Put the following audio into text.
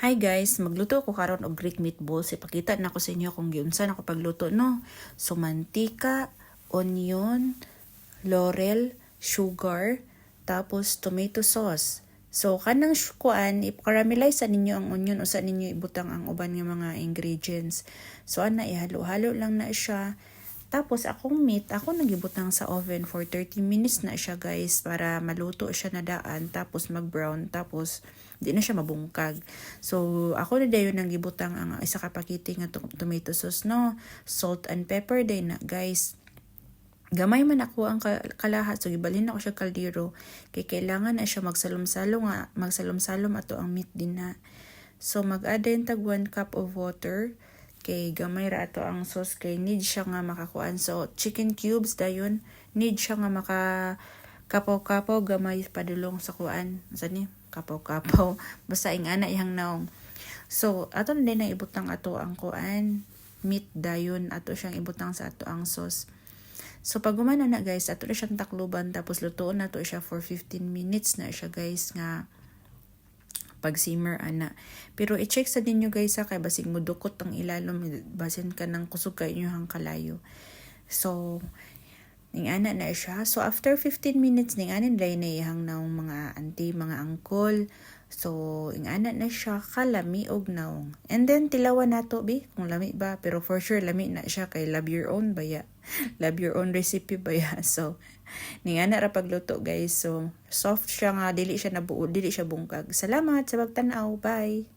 Hi guys, magluto ako karon og Greek meatballs. Ipakita na ko sa inyo kung giunsa ako pagluto no. So mantika, onion, laurel, sugar, tapos tomato sauce. So kanang kuan i-caramelize sa ninyo ang onion o sa ninyo ibutang ang uban nga mga ingredients. So ana ihalo-halo lang na siya. Tapos akong meat, ako nagibutang sa oven for 30 minutes na siya guys para maluto siya na daan tapos mag-brown tapos di na siya mabungkag. So ako na dayon nang gibutang ang isa ka pakiti nga tomato sauce no, salt and pepper day na guys. Gamay man ako ang kalahat so gibalhin ako siya kaldero kay kailangan na siya magsalom-salom ato ang meat din na. So mag-add din tag 1 cup of water. Kay gamay ra ato ang sauce kay need siya nga makakuan. So chicken cubes dayon need siya nga maka kapaw-kapaw gamay padulong sa kuan. Sa ni kapaw-kapaw basta ing ana ihang naong. So ato na din ang ibutang ato ang kuan meat dayon ato siyang ibutang sa ato ang sauce. So pag gumana na guys ato na siyang takluban tapos lutuon na to siya for 15 minutes na siya guys nga pag simmer ana. Pero i-check sa ninyo guys kay basig mudukot ang ilalom basin ka ng kusog kay inyong kalayo. So ning ana na siya. So after 15 minutes ning anin dai na ihang naong mga auntie, mga uncle. So ing ana na siya kalami og naong. And then tilawan nato bi kung lami ba, pero for sure lami na siya kay love your own baya. Love your own recipe baya. So ning ana ra pagluto guys. So soft siya nga dili siya nabuo, dili siya bungkag. Salamat sa pagtan-aw. Bye.